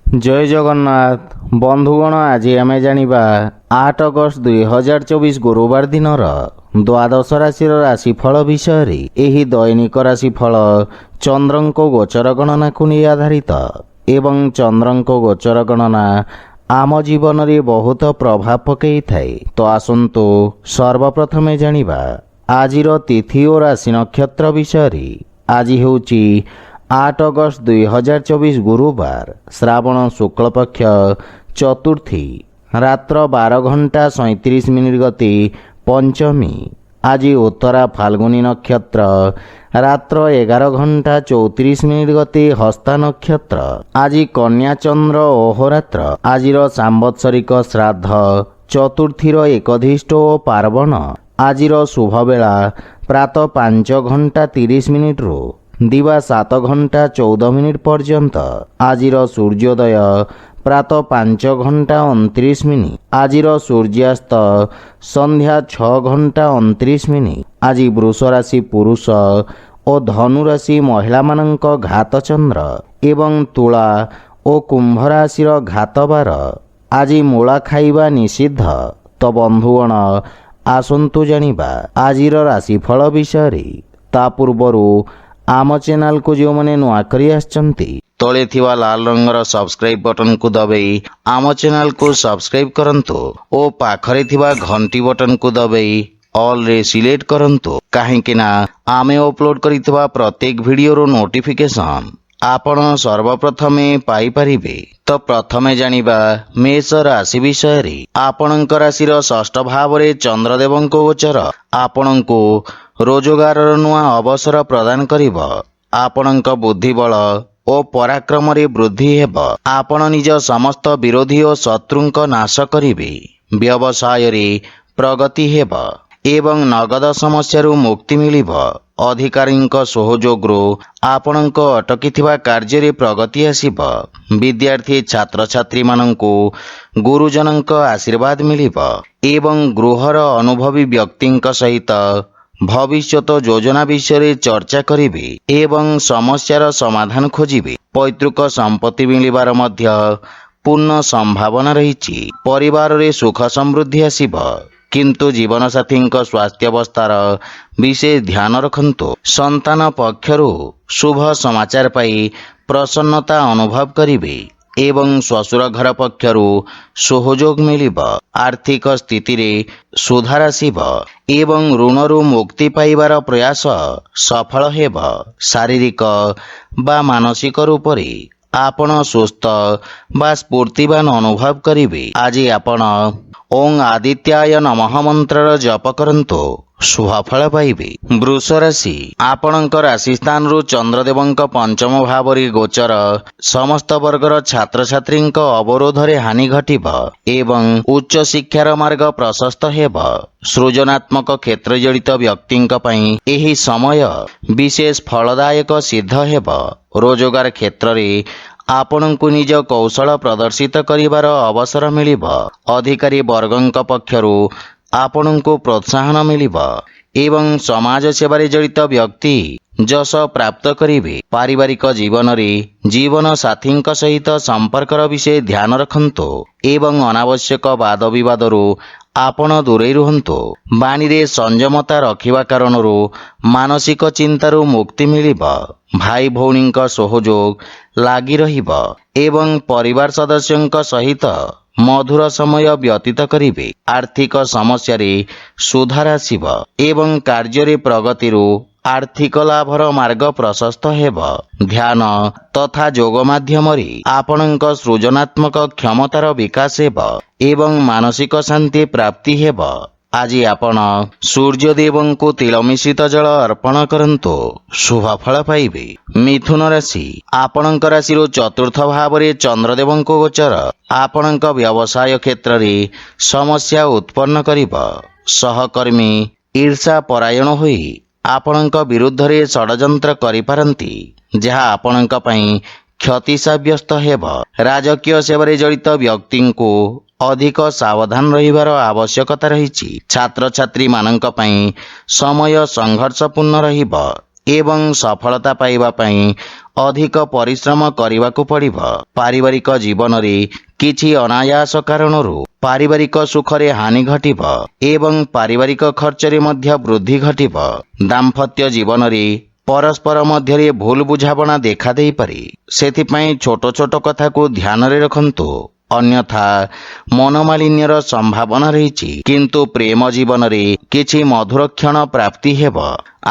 जय जगन्नाथ बंधुगण आज आम जानिबा 8 अगस्त 2024 गुरुवार दिन द्वादश राशि राशिफल विषय एही दैनिक राशिफल चंद्रको गोचर गणना को नहीं आधारित एवं चंद्रको गोचर गणना आम जीवन रे बहुत प्रभाव पकई थाए। तो आसंतु सर्वप्रथमे जानिबा आजिर तिथि और राशि नक्षत्र विषय। आज हेउची 8 अगस्त 2024 गुरुवार श्रावण शुक्ल पक्ष चतुर्थी रात्र 12:37 गति पंचमी। आज उत्तरा फाल्गुनी नक्षत्र रात्र 11:34 गति हस्ता नक्षत्र। आज कन्या चंद्र ओहरात्र। आजिर सांवत्सरिक श्राद्ध चतुर्थीर एकधिष्ट और पार्वण। आजिर शुभ बेला प्रातः 5:30 रु दिवा 7:14 पर्यंत। आजिर सूर्योदय प्रातः 5:29। आजिर सूर्यास्त संध्या 6:29। आज वृष राशि पुरुष और धनु राशि महिला मानक घात चंद्र एवं तुला और कुंभ राशि घात बार। आज मूला खाइबा निषिद्ध। तो बंधुगण आसंतु जानिबा आजिर राशिफल विषय। ता पूर्वरु आम चैनल को जो मैंने नुआ करी आछंती तले थिवा लाल रंगर सब्सक्राइब बटन को दबाई आम चैनल को सब्सक्राइब करंतु और पाखरे थिवा घंटी बटन को दबाई ऑल रे सिलेक्ट करंतु काहेकि ना आमे अपलोड करितवा प्रत्येक वीडियो नोटिफिकेशन आपण सर्वप्रथमे पाई परिबे। तो प्रथमे जानिबा मेष राशि विषय। आपणक राशिर षष्ठ भाव रे चंद्रदेवंक गोचर आपणको रोजगार नुआ अवसर प्रदान करिब। आपणक बुद्धिबल और पराक्रम रे वृद्धि हेब। आपण निज समस्त विरोधी और शत्रुंक नाश करिबे। व्यवसाय रे प्रगति हेब एवं नगद समस्या मुक्ति मिलिब। अधिकारींक सहयोगरु आपणक अटकिथिबा कार्य रे प्रगति आसिब। विद्यार्थी छात्र छात्री मानंकु गुरुजनंक आशीर्वाद मिलिब एवं गृहर अनुभवी व्यक्तिंक सहित भविष्यत योजना विषय चर्चा करिबे एवं समस्यार समाधान खोजिबे। पैतृक संपत्ति मिलिबार मध्य पूर्ण संभावना रहिछि। परिवार रे सुख समृद्धि आसिब किंतु जीवन साथी स्वास्थ्यावस्थार विशेष ध्यान रखंतु। संतान पक्षरु शुभ समाचार पाई प्रसन्नता अनुभव करिबे एवं ससुर घर पक्षरु सहयोग मिलिब। आर्थिक स्थिति रे सुधार आसिब एवं ऋणरु मुक्ति पाइबार प्रयास सफल हेब। शारीरिक बा मानसिक रूप रे आपण सुस्थ बा स्फूर्तिवान अनुभव करिबे। आज आपण ओं आदित्याय नमः मंत्र जप करंतु शुभफल पाइबे। वृष राशि आपणक राशि स्थान रु चंद्रदेवंक पंचम भाव रे गोचर समस्त वर्गर छात्र छात्री अवरोध रे हानि घटिब एवं उच्च शिक्षार मार्ग प्रशस्त हेब। सृजनात्मक क्षेत्र जड़ित व्यक्तिंक पई एही समय विशेष फलदायक सिद्ध हेब। रोजगार क्षेत्र रे आपणको निज कौशल प्रदर्शित करिवार अवसर मिलिब। अधिकारी वर्गंक पक्षरु आपणको प्रोत्साहन मिलिब एवं समाज सेवा जड़ित व्यक्ति जस प्राप्त करिवे। पारिवारिक जीवन रे जीवन साथी सहित संपर्कर विषय ध्यान रखंतु एवं अनावश्यक वाद विवादरु आपण दूरे रुहंतु। बाणी रे संयमता रखिबा कारणरु मानसिक चिंतारु मुक्ति मिलिब। भाई भौणींक सहयोग लागी रहिब एवं परिवार सदस्यंक सहित मधुर समय व्यतीत करिवे। आर्थिक समस्या रे सुधार आसिब एवं कार्य रे प्रगतिरु आर्थिक लाभर मार्ग प्रशस्त हेब। ध्यान तथा योग माध्यम रे आपणक सृजनात्मक क्षमतार विकास हेब एवं मानसिक शांति प्राप्ति हेब। आज आपण सूर्यदेवंको तिल मिश्रित जल अर्पण करंतु शुभफल पाइबे। मिथुन राशि आपणक राशि चतुर्थ भाव रे चंद्रदेवंको गोचर आपणक व्यवसाय क्षेत्र रे समस्या उत्पन्न करिब। सहकर्मी ईर्षा परायण होई आपणक विरुद्ध रे षडयंत्र करिपारंती जहा आपणक पई क्षति साब्यस्त हेब। राजकीय सेवा जड़ित व्यक्ति को अधिक सावधान रहिबार आवश्यकता रही। छात्र छात्री मानक पई समय संघर्षपूर्ण रहिब ଏବଂ ସଫଳତା ପାଇବା ପାଇଁ ଅଧିକ ପରିଶ୍ରମ କରିବାକୁ ପଡ଼ିବ। ପାରିବାରିକ ଜୀବନରେ କିଛି ଅନାୟାସ କାରଣରୁ ପାରିବାରିକ ସୁଖରେ ହାନି ଘଟିବ ଏବଂ ପାରିବାରିକ ଖର୍ଚ୍ଚରେ ମଧ୍ୟ ବୃଦ୍ଧି ଘଟିବ। ଦାମ୍ପତ୍ୟ ଜୀବନରେ ପରସ୍ପର ମଧ୍ୟରେ ଭୁଲ ବୁଝାମଣା ଦେଖାଦେଇପାରେ। ସେଥିପାଇଁ ଛୋଟ ଛୋଟ କଥାକୁ ଧ୍ୟାନରେ ରଖନ୍ତୁ, ଅନ୍ୟଥା ମନୋମାଳିନ୍ୟର ସମ୍ଭାବନା ରହିଛି। କିନ୍ତୁ ପ୍ରେମ ଜୀବନରେ କିଛି ମଧୁର କ୍ଷଣ ପ୍ରାପ୍ତି ହେବ।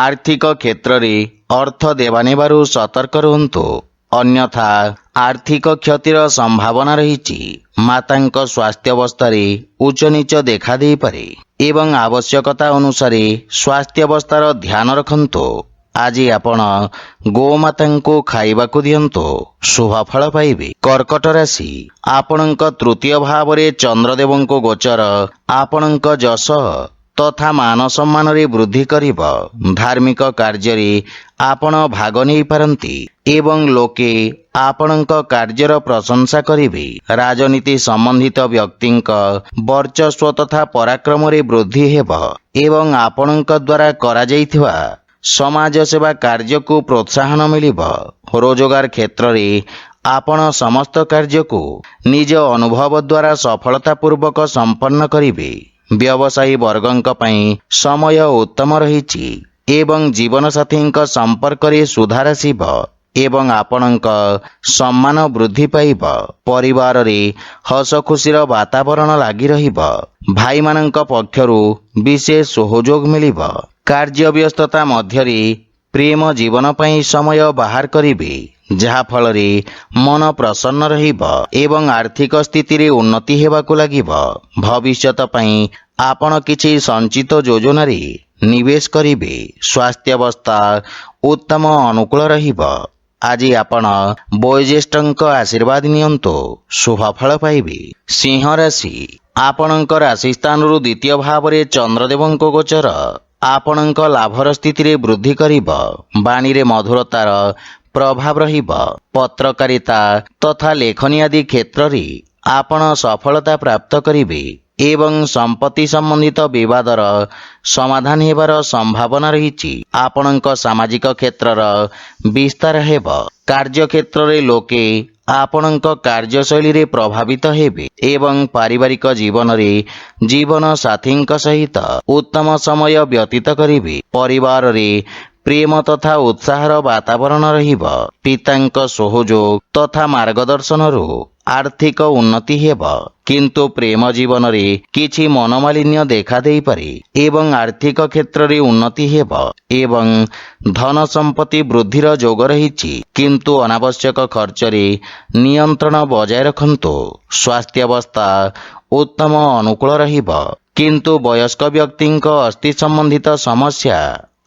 ଆର୍ଥିକ କ୍ଷେତ୍ରରେ ଅର୍ଥ ଦେବାନେବାରୁ ସତର୍କ ରୁହନ୍ତୁ, ଅନ୍ୟଥା ଆର୍ଥିକ କ୍ଷତିର ସମ୍ଭାବନା ରହିଛି। ମାତାଙ୍କ ସ୍ୱାସ୍ଥ୍ୟାବସ୍ଥାରେ ଉଚ୍ଚନୀଚ ଦେଖାଦେଇପାରେ ଏବଂ ଆବଶ୍ୟକତା ଅନୁସାରେ ସ୍ୱାସ୍ଥ୍ୟାବସ୍ଥାର ଧ୍ୟାନ ରଖନ୍ତୁ। ଆଜି ଆପଣ ଗୋମାତାଙ୍କୁ ଖାଇବାକୁ ଦିଅନ୍ତୁ, ଶୁଭଫଳ ପାଇବେ। କର୍କଟ ରାଶି, ଆପଣଙ୍କ ତୃତୀୟ ଭାବରେ ଚନ୍ଦ୍ରଦେବଙ୍କ ଗୋଚର ଆପଣଙ୍କ ଯଶ ତଥା ମାନ ସମ୍ମାନରେ ବୃଦ୍ଧି କରିବ। ଧାର୍ମିକ କାର୍ଯ୍ୟରେ ଆପଣ ଭାଗ ନେଇପାରନ୍ତି ଏବଂ ଲୋକେ ଆପଣଙ୍କ କାର୍ଯ୍ୟର ପ୍ରଶଂସା କରିବେ। ରାଜନୀତି ସମ୍ବନ୍ଧିତ ବ୍ୟକ୍ତିଙ୍କ ବର୍ଚସ୍ୱ ତଥା ପରାକ୍ରମରେ ବୃଦ୍ଧି ହେବ ଏବଂ ଆପଣଙ୍କ ଦ୍ୱାରା କରାଯାଇଥିବା ସମାଜସେବା କାର୍ଯ୍ୟକୁ ପ୍ରୋତ୍ସାହନ ମିଳିବ। ରୋଜଗାର କ୍ଷେତ୍ରରେ ଆପଣ ସମସ୍ତ କାର୍ଯ୍ୟକୁ ନିଜ ଅନୁଭବ ଦ୍ୱାରା ସଫଳତାପୂର୍ବକ ସମ୍ପନ୍ନ କରିବେ। ବ୍ୟବସାୟୀ ବର୍ଗଙ୍କ ପାଇଁ ସମୟ ଉତ୍ତମ ରହିଛି ଏବଂ ଜୀବନସାଥୀଙ୍କ ସମ୍ପର୍କରେ ସୁଧାର ଆସିବ ଏବଂ ଆପଣଙ୍କ ସମ୍ମାନ ବୃଦ୍ଧି ପାଇବ। ପରିବାରରେ ହସ ଖୁସିର ବାତାବରଣ ଲାଗି ରହିବ। ଭାଇମାନଙ୍କ ପକ୍ଷରୁ ବିଶେଷ ସହଯୋଗ ମିଳିବ। କାର୍ଯ୍ୟ ବ୍ୟସ୍ତତା ମଧ୍ୟରେ ପ୍ରେମ ଜୀବନ ପାଇଁ ସମୟ ବାହାର କରିବେ, ଯାହାଫଳରେ ମନ ପ୍ରସନ୍ନ ରହିବ ଏବଂ ଆର୍ଥିକ ସ୍ଥିତିରେ ଉନ୍ନତି ହେବାକୁ ଲାଗିବ। ଭବିଷ୍ୟତ ପାଇଁ ଆପଣ କିଛି ସଞ୍ଚିତ ଯୋଜନାରେ ନିବେଶ କରିବେ। ସ୍ୱାସ୍ଥ୍ୟାବସ୍ଥା ଉତ୍ତମ ଅନୁକୂଳ ରହିବ। ଆଜି ଆପଣ ବୟୋଜ୍ୟେଷ୍ଠଙ୍କ ଆଶୀର୍ବାଦ ନିଅନ୍ତୁ, ଶୁଭଫଳ ପାଇବେ। ସିଂହ ରାଶି, ଆପଣଙ୍କ ରାଶି ସ୍ଥାନରୁ ଦ୍ୱିତୀୟ ଭାବରେ ଚନ୍ଦ୍ରଦେବଙ୍କ ଗୋଚର ଆପଣଙ୍କ ଲାଭର ସ୍ଥିତିରେ ବୃଦ୍ଧି କରିବ। ବାଣୀରେ ମଧୁରତାର ପ୍ରଭାବ ରହିବ। ପତ୍ରକାରିତା ତଥା ଲେଖନୀ ଆଦି କ୍ଷେତ୍ରରେ ଆପଣ ସଫଳତା ପ୍ରାପ୍ତ କରିବେ ଏବଂ ସମ୍ପତ୍ତି ସମ୍ବନ୍ଧିତ ବିବାଦର ସମାଧାନ ହେବାର ସମ୍ଭାବନା ରହିଛି। ଆପଣଙ୍କ ସାମାଜିକ କ୍ଷେତ୍ରର ବିସ୍ତାର ହେବ। କାର୍ଯ୍ୟକ୍ଷେତ୍ରରେ ଲୋକେ ଆପଣଙ୍କ କାର୍ଯ୍ୟଶୈଳୀରେ ପ୍ରଭାବିତ ହେବେ ଏବଂ ପାରିବାରିକ ଜୀବନରେ ଜୀବନ ସାଥୀଙ୍କ ସହିତ ଉତ୍ତମ ସମୟ ବ୍ୟତୀତ କରିବେ। ପରିବାରରେ ପ୍ରେମ ତଥା ଉତ୍ସାହର ବାତାବରଣ ରହିବ। ପିତାଙ୍କ ସହଯୋଗ ତଥା ମାର୍ଗଦର୍ଶନରୁ ଆର୍ଥିକ ଉନ୍ନତି ହେବ, କିନ୍ତୁ ପ୍ରେମ ଜୀବନରେ କିଛି ମନୋମାଳିନ୍ୟ ଦେଖାଦେଇପାରେ ଏବଂ ଆର୍ଥିକ କ୍ଷେତ୍ରରେ ଉନ୍ନତି ହେବ ଏବଂ ଧନ ସମ୍ପତ୍ତି ବୃଦ୍ଧିର ଯୋଗ ରହିଛି। କିନ୍ତୁ ଅନାବଶ୍ୟକ ଖର୍ଚ୍ଚରେ ନିୟନ୍ତ୍ରଣ ବଜାୟ ରଖନ୍ତୁ। ସ୍ୱାସ୍ଥ୍ୟାବସ୍ଥା ଉତ୍ତମ ଅନୁକୂଳ ରହିବ, କିନ୍ତୁ ବୟସ୍କ ବ୍ୟକ୍ତିଙ୍କ ଅସ୍ଥି ସମ୍ବନ୍ଧିତ ସମସ୍ୟା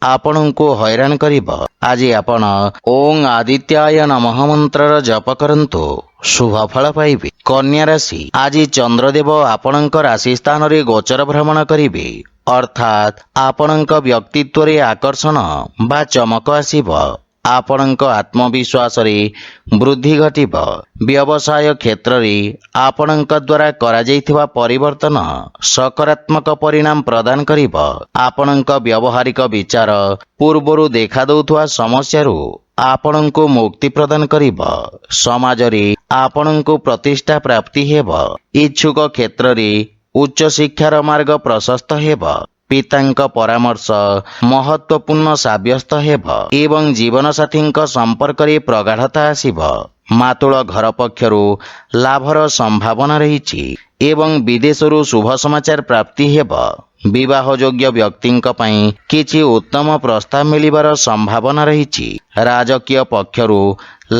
ଆପଣଙ୍କୁ ହଇରାଣ କରିବ। ଆଜି ଆପଣ ଓଂ ଆଦିତ୍ୟାୟ ନମଃ ମନ୍ତ୍ରର ଜପ କରନ୍ତୁ, ଶୁଭଫଳ ପାଇବେ। କନ୍ୟା ରାଶି, ଆଜି ଚନ୍ଦ୍ରଦେବ ଆପଣଙ୍କ ରାଶି ସ୍ଥାନରେ ଗୋଚର ଭ୍ରମଣ କରିବେ, ଅର୍ଥାତ୍ ଆପଣଙ୍କ ବ୍ୟକ୍ତିତ୍ୱରେ ଆକର୍ଷଣ ବା ଚମକ ଆସିବ। ଆପଣଙ୍କ ଆତ୍ମବିଶ୍ୱାସରେ ବୃଦ୍ଧି ଘଟିବ। ବ୍ୟବସାୟ କ୍ଷେତ୍ରରେ ଆପଣଙ୍କ ଦ୍ୱାରା କରାଯାଇଥିବା ପରିବର୍ତ୍ତନ ସକାରାତ୍ମକ ପରିଣାମ ପ୍ରଦାନ କରିବ। ଆପଣଙ୍କ ବ୍ୟବହାରିକ ବିଚାର ପୂର୍ବରୁ ଦେଖାଦେଉଥିବା ସମସ୍ୟାରୁ ଆପଣଙ୍କୁ ମୁକ୍ତି ପ୍ରଦାନ କରିବ। ସମାଜରେ ଆପଣଙ୍କୁ ପ୍ରତିଷ୍ଠା ପ୍ରାପ୍ତି ହେବ। ଇଚ୍ଛୁକ କ୍ଷେତ୍ରରେ ଉଚ୍ଚଶିକ୍ଷାର ମାର୍ଗ ପ୍ରଶସ୍ତ ହେବ। ପିତାଙ୍କ ପରାମର୍ଶ ମହତ୍ୱପୂର୍ଣ୍ଣ ସାବ୍ୟସ୍ତ ହେବ ଏବଂ ଜୀବନସାଥୀଙ୍କ ସମ୍ପର୍କରେ ପ୍ରଗାଢ଼ତା ଆସିବ। ମାତୃଳ ଘର ପକ୍ଷରୁ ଲାଭର ସମ୍ଭାବନା ରହିଛି ଏବଂ ବିଦେଶରୁ ଶୁଭ ସମାଚାର ପ୍ରାପ୍ତି ହେବ। ବିବାହ ଯୋଗ୍ୟ ବ୍ୟକ୍ତିଙ୍କ ପାଇଁ କିଛି ଉତ୍ତମ ପ୍ରସ୍ତାବ ମିଳିବାର ସମ୍ଭାବନା ରହିଛି। ରାଜକୀୟ ପକ୍ଷରୁ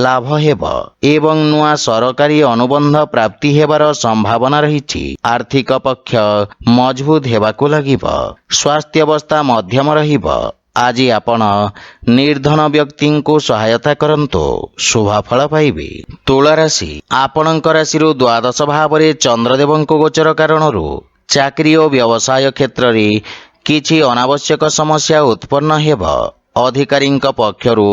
ଲାଭ ହେବ ଏବଂ ନୂଆ ସରକାରୀ ଅନୁବନ୍ଧ ପ୍ରାପ୍ତି ହେବାର ସମ୍ଭାବନା ରହିଛି। ଆର୍ଥିକ ପକ୍ଷ ମଜବୁତ ହେବାକୁ ଲାଗିବ। ସ୍ୱାସ୍ଥ୍ୟାବସ୍ଥା ମଧ୍ୟମ ରହିବ। ଆଜି ଆପଣ ନିର୍ଧନ ବ୍ୟକ୍ତିଙ୍କୁ ସହାୟତା କରନ୍ତୁ, ଶୁଭଫଳ ପାଇବେ। ତୁଳା ରାଶି, ଆପଣଙ୍କ ରାଶିରୁ ଦ୍ୱାଦଶ ଭାବରେ ଚନ୍ଦ୍ରଦେବଙ୍କ ଗୋଚର କାରଣରୁ ଚାକିରି ଓ ବ୍ୟବସାୟ କ୍ଷେତ୍ରରେ କିଛି ଅନାବଶ୍ୟକ ସମସ୍ୟା ଉତ୍ପନ୍ନ ହେବ। ଅଧିକାରୀଙ୍କ ପକ୍ଷରୁ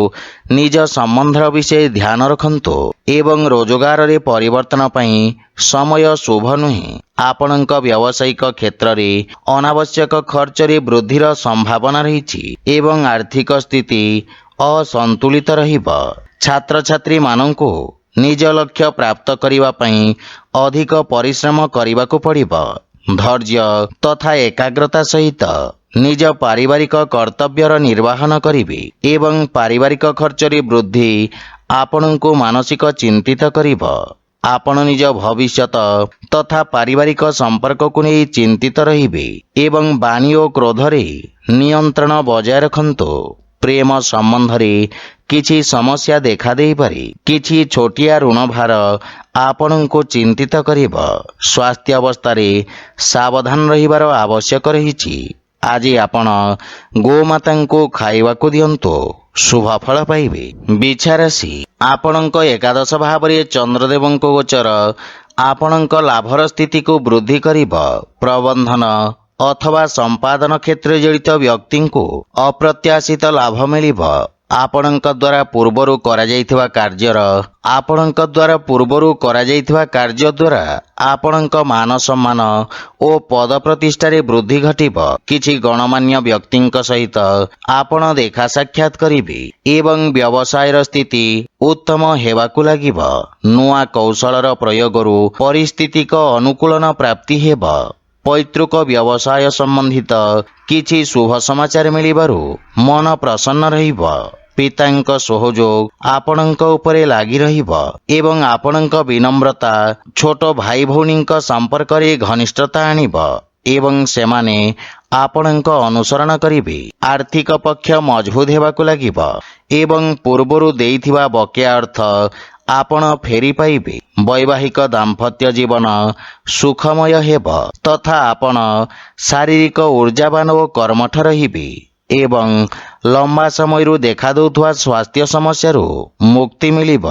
ନିଜ ସମ୍ବନ୍ଧର ବିଷୟ ଧ୍ୟାନ ରଖନ୍ତୁ ଏବଂ ରୋଜଗାରରେ ପରିବର୍ତ୍ତନ ପାଇଁ ସମୟ ଶୁଭ ନୁହେଁ। ଆପଣଙ୍କ ବ୍ୟବସାୟିକ କ୍ଷେତ୍ରରେ ଅନାବଶ୍ୟକ ଖର୍ଚ୍ଚରେ ବୃଦ୍ଧିର ସମ୍ଭାବନା ରହିଛି ଏବଂ ଆର୍ଥିକ ସ୍ଥିତି असंतुलित रहिब। छात्रछात्री मानंकु निज लक्ष्य प्राप्त करिवा पई अधिक परिश्रम करिबाकु पड़िब। धैर्य तथा एकाग्रता सहित निज पारिवारिक कर्तव्यर निर्वाहन करिवे एवं पारिवारिक खर्चरी वृद्धि आपणଙ୍କୁ मानसिक चिंतित करिब। आपण निज भविष्यत तथा पारिवारिक संपर्क को नहीं चिंतित रहिबे एवं वाणी और क्रोधरे नियंत्रण बजाय रखंतु। प्रेम संबंध रे किछि समस्या देखा देई पारे। किछि छोटिया ऋण भार आपणଙ୍କୁ चिंतित करिब। स्वास्थ्य अवस्था रे सावधान रहिबार आवश्यक रहिछि। आज आपण गोमातांको खाइबाकू दियंतु, शुभ फल पाइबे। बिछाराशि आपणଙ୍କ एकादश भावरे चंद्रदेवंको गोचर आपणଙ୍କ लाभर स्थिति को वृद्धि करिब। प्रबंधन अथवा संपादन क्षेत्र जड़ित व्यक्ति को अप्रत्याशित लाभ मिलिब। आपणଙ୍କ द्वारा पूर्वरु करा जाइथिबा कार्य द्वारा आपणଙ୍କ मान सम्मान ओ पद प्रतिष्ठा रे वृद्धि घटिब। किछि गणमान्य व्यक्तिଙ୍କ सहित आपण देखा साक्षात करिवे एवं व्यवसायर स्थिति उत्तम हेबाकू लागिब। नुआ कौशलर प्रयोगरु परिस्थितिक अनुकूलन प्राप्ति हेब। पैतृक व्यवसाय संबंधित किछि शुभ समाचार मिलिबारु मन प्रसन्न रहिब। पितांक सहयोग आपणଙ୍କ उपरे लागि रहिब एवं आपणଙ୍କ विनम्रता छोट भाई भौणीଙ୍କ संपर्क रे घनिष्ठता आनिब एवं सेमाने आपणଙ୍କ अनुसरण करिवे। आर्थिक पक्ष मजबूत हेबाकू लागिब एवं पूर्वरु देइथिबा बकेया अर्थ आपण फेरी पाइबे। वैवाहिक दाम्पत्य जीवन सुखमय हेब तथा आपण शारीरिक ऊर्जावान और कर्मठ रहिबे एवं लंबा समय देखा दौथुवा स्वास्थ्य समस्या मुक्ति मिलिब।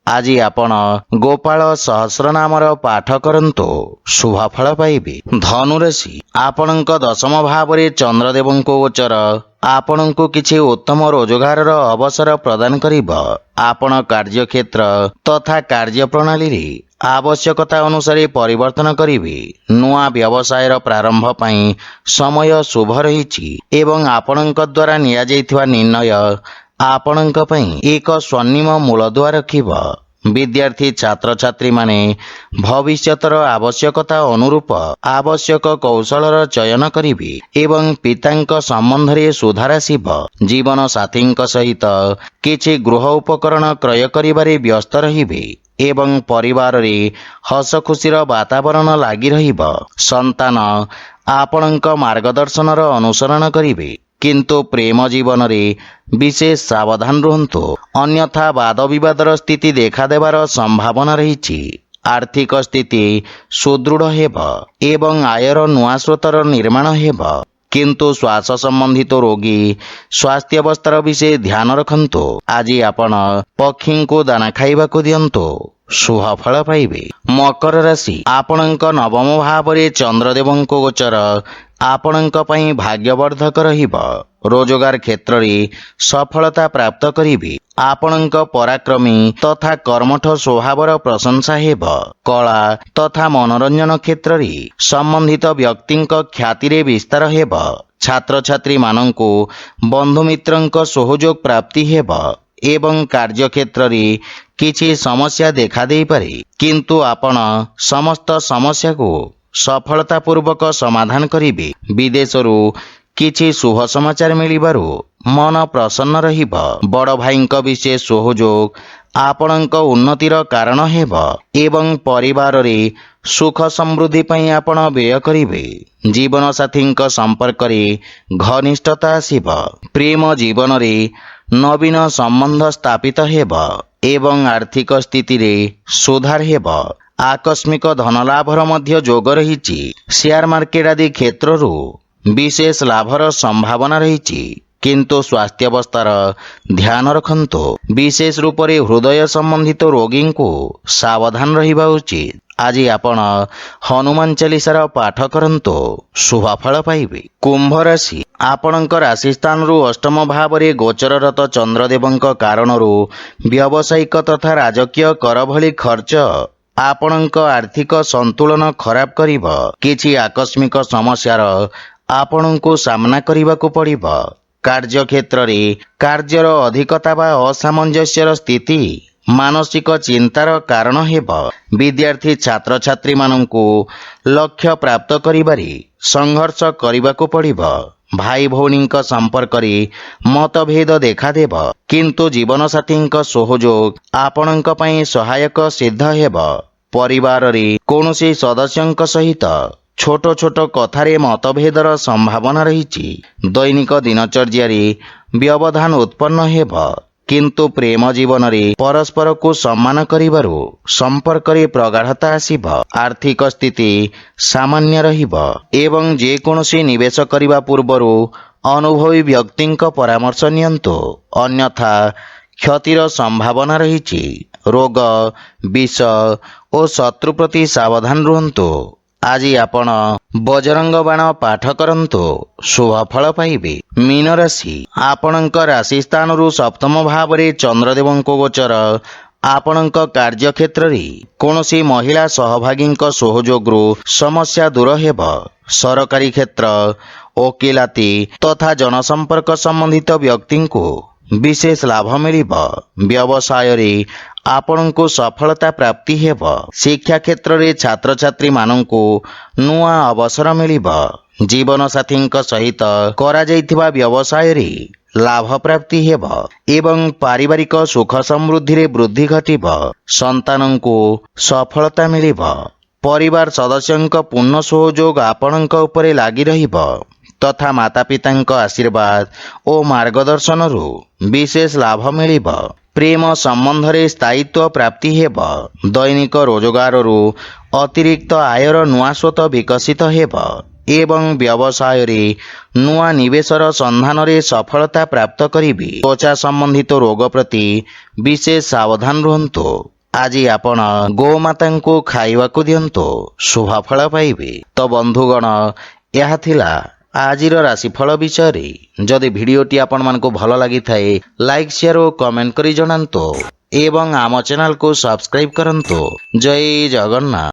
आज आपण गोपाल सहस्र नामर पाठ करंतु, शुभ फल पाइबे। धनुराशि आपणଙ୍କ दशम भावरे चंद्रदेवंको गोचर आपणଙ୍କୁ किछि उत्तम रोजगार अवसर प्रदान करिब। आपण कार्यक्षेत्र तथा कार्य प्रणाली रे आवश्यकता अनुसार परिवर्तन करिवे। नुआ व्यवसायर प्रारंभ पई समय शुभ रहिछि एवं आपणଙ୍କ द्वारा निया जाइथिबा निर्णय आपणଙ୍କ पई एक स्वर्णिम मूलदुआ रखिब। विद्यार्थी छात्र छात्री माने भविष्यतर आवश्यकता अनुरूप आवश्यक कौशलर चयन करिवे एवं पितांक संबंध रे सुधार आसिब। जीवन साथींक सहित किछि गृह उपकरण क्रय करिबारे व्यस्त रहिबे एवं परिवार रे हस खुशीर वातावरण लागि रहिब। संतान आपणଙ୍କ मार्गदर्शनर अनुसरण करिवे किंतु प्रेम जीवन रे विशेष सावधान रुहंतु, अन्यथा वाद विवादर स्थिति देखा देवार संभावना रहिछि। आर्थिक स्थिति सुदृढ़ हेब एवं आयर नुआ स्रोतर निर्माण हेब किंतु श्वास संबंधित रोगी स्वास्थ्य अवस्थार विषय ध्यान रखंतु। आज आपण पक्षी को दाना खाइबाकू दियंतु, शुभ फल पाइबे। मकर राशि आपणଙ୍କ नवम भावरे चंद्रदेवंको गोचर आपणଙ୍କ पई भाग्यवर्धक रहिब। रोजगार क्षेत्र रे सफलता प्राप्त करिवे। आपणଙ୍କ पराक्रमी तथा कर्मठ स्वभावर प्रशंसा हेब। कला तथा मनोरंजन क्षेत्र रे संबंधित व्यक्तिंक ख्याति रे विस्तार हेब। छात्र छात्री मानंकु बंधु मित्रंक सहयोग प्राप्ति हेब एवं कार्य क्षेत्र रे किछि समस्या देखा देई पारे किंतु आपण समस्त समस्या को सफलता पूर्वक समाधान करिवे। विदेशरू किछि शुभ समाचार मिलिबारु मन प्रसन्न रहिब। बड़ भाईंक विशेष सहयोग आपणଙ୍କ उन्नतिर कारण हेब एवं परिवार रे सुख समृद्धि पई आपण व्यय करिवे। जीवन साथींक संपर्क रे घनिष्ठता आसिब। प्रेम जीवन रे नवीन संबंध स्थापित हेब एवं आर्थिक स्थिति रे सुधार हेब। आकस्मिक धनलाभर मध्य जोग रहिछि। शेयर मार्केट आदि क्षेत्ररू विशेष लाभर संभावना रहिछि किंतु स्वास्थ्य अवस्थार ध्यान रखंतु। विशेष रूप से हृदय संबंधित रोगी को सावधान रहिबा उचित। आज आपण हनुमान चालीसार पाठ करंतु, शुभ फल पाइबे। कुंभ राशि आपणଙ୍କ राशि स्थान रु अष्टम भावरे गोचररत चंद्रदेवंक कारणरू व्यावसायिक तथा राजकीय कर भली खर्च आपणଙ୍କ आर्थिक संतुलन खराब करिब। किछि आकस्मिक समस्यार आपणଙ୍କୁ सामना करिबाकू पड़िब। କାର୍ଯ୍ୟକ୍ଷେତ୍ରରେ କାର୍ଯ୍ୟର ଅଧିକତା ବା ଅସାମଞ୍ଜସ୍ୟର ସ୍ଥିତି ମାନସିକ ଚିନ୍ତାର କାରଣ ହେବ। ବିଦ୍ୟାର୍ଥୀ ଛାତ୍ରଛାତ୍ରୀମାନଙ୍କୁ ଲକ୍ଷ୍ୟ ପ୍ରାପ୍ତ କରିବାରେ ସଂଘର୍ଷ କରିବାକୁ ପଡ଼ିବ। ଭାଇ ଭଉଣୀଙ୍କ ସମ୍ପର୍କରେ ମତଭେଦ ଦେଖାଦେବ, କିନ୍ତୁ ଜୀବନସାଥୀଙ୍କ ସହଯୋଗ ଆପଣଙ୍କ ପାଇଁ ସହାୟକ ସିଦ୍ଧ ହେବ। ପରିବାରରେ କୌଣସି ସଦସ୍ୟଙ୍କ ସହିତ ଛୋଟ ଛୋଟ କଥାରେ ମତଭେଦର ସମ୍ଭାବନା ରହିଛି। ଦୈନିକ ଦିନଚର୍ଯ୍ୟାରେ ବ୍ୟବଧାନ ଉତ୍ପନ୍ନ ହେବ, କିନ୍ତୁ ପ୍ରେମ ଜୀବନରେ ପରସ୍ପରକୁ ସମ୍ମାନ କରିବାରୁ ସମ୍ପର୍କରେ ପ୍ରଗାଢ଼ତା ଆସିବ। ଆର୍ଥିକ ସ୍ଥିତି ସାମାନ୍ୟ ରହିବ ଏବଂ ଯେକୌଣସି ନିବେଶ କରିବା ପୂର୍ବରୁ ଅନୁଭବୀ ବ୍ୟକ୍ତିଙ୍କ ପରାମର୍ଶ ନିଅନ୍ତୁ, ଅନ୍ୟଥା କ୍ଷତିର ସମ୍ଭାବନା ରହିଛି। ରୋଗ, ବିଷ ଓ ଶତ୍ରୁ ପ୍ରତି ସାବଧାନ ରୁହନ୍ତୁ। ଆଜି ଆପଣ ବଜରଙ୍ଗ ବାଣ ପାଠ କରନ୍ତୁ, ଶୁଭ ଫଳ ପାଇବେ। ମୀନ ରାଶି, ଆପଣଙ୍କ ରାଶି ସ୍ଥାନରୁ ସପ୍ତମ ଭାବରେ ଚନ୍ଦ୍ରଦେବଙ୍କ ଗୋଚର ଆପଣଙ୍କ କାର୍ଯ୍ୟକ୍ଷେତ୍ରରେ କୌଣସି ମହିଳା ସହଭାଗୀଙ୍କ ସହଯୋଗରୁ ସମସ୍ୟା ଦୂର ହେବ। ସରକାରୀ କ୍ଷେତ୍ର, ଓକିଲାତି ତଥା ଜନସମ୍ପର୍କ ସମ୍ବନ୍ଧିତ ବ୍ୟକ୍ତିଙ୍କୁ ବିଶେଷ ଲାଭ ମିଳିବ। ବ୍ୟବସାୟରେ ଆପଣଙ୍କୁ ସଫଳତା ପ୍ରାପ୍ତି ହେବ। ଶିକ୍ଷା କ୍ଷେତ୍ରରେ ଛାତ୍ରଛାତ୍ରୀମାନଙ୍କୁ ନୂଆ ଅବସର ମିଳିବ। ଜୀବନସାଥୀଙ୍କ ସହିତ କରାଯାଇଥିବା ବ୍ୟବସାୟରେ ଲାଭ ପ୍ରାପ୍ତି ହେବ ଏବଂ ପାରିବାରିକ ସୁଖ ସମୃଦ୍ଧିରେ ବୃଦ୍ଧି ଘଟିବ। ସନ୍ତାନଙ୍କୁ ସଫଳତା ମିଳିବ। ପରିବାର ସଦସ୍ୟଙ୍କ ପୂର୍ଣ୍ଣ ସହଯୋଗ ଆପଣଙ୍କ ଉପରେ ଲାଗି ରହିବ ତଥା ମାତାପିତାଙ୍କ ଆଶୀର୍ବାଦ ଓ ମାର୍ଗଦର୍ଶନରୁ ବିଶେଷ ଲାଭ ମିଳିବ। ପ୍ରେମ ସମ୍ବନ୍ଧରେ ସ୍ଥାୟିତ୍ୱ ପ୍ରାପ୍ତି ହେବ। ଦୈନିକ ରୋଜଗାରରୁ ଅତିରିକ୍ତ ଆୟର ନୂଆ ସ୍ରୋତ ବିକଶିତ ହେବ ଏବଂ ବ୍ୟବସାୟରେ ନୂଆ ନିବେଶର ସନ୍ଧାନରେ ସଫଳତା ପ୍ରାପ୍ତ କରିବେ। ତ୍ୱଚା ସମ୍ବନ୍ଧିତ ରୋଗ ପ୍ରତି ବିଶେଷ ସାବଧାନ ରୁହନ୍ତୁ। ଆଜି ଆପଣ ଗୋମାତାଙ୍କୁ ଖାଇବାକୁ ଦିଅନ୍ତୁ, ଶୁଭ ଫଳ ପାଇବେ। ତ ବନ୍ଧୁଗଣ, ଏହା ଥିଲା ଆଜିର ରାଶିଫଳ ବିଷୟରେ। ଯଦି ଭିଡ଼ିଓଟି ଆପଣମାନଙ୍କୁ ଭଲ ଲାଗିଥାଏ, ଲାଇକ୍, ସେୟାର ଓ କମେଣ୍ଟ କରି ଜଣାନ୍ତୁ ଏବଂ ଆମ ଚ୍ୟାନେଲକୁ ସବସ୍କ୍ରାଇବ୍ କରନ୍ତୁ। ଜୟ ଜଗନ୍ନାଥ।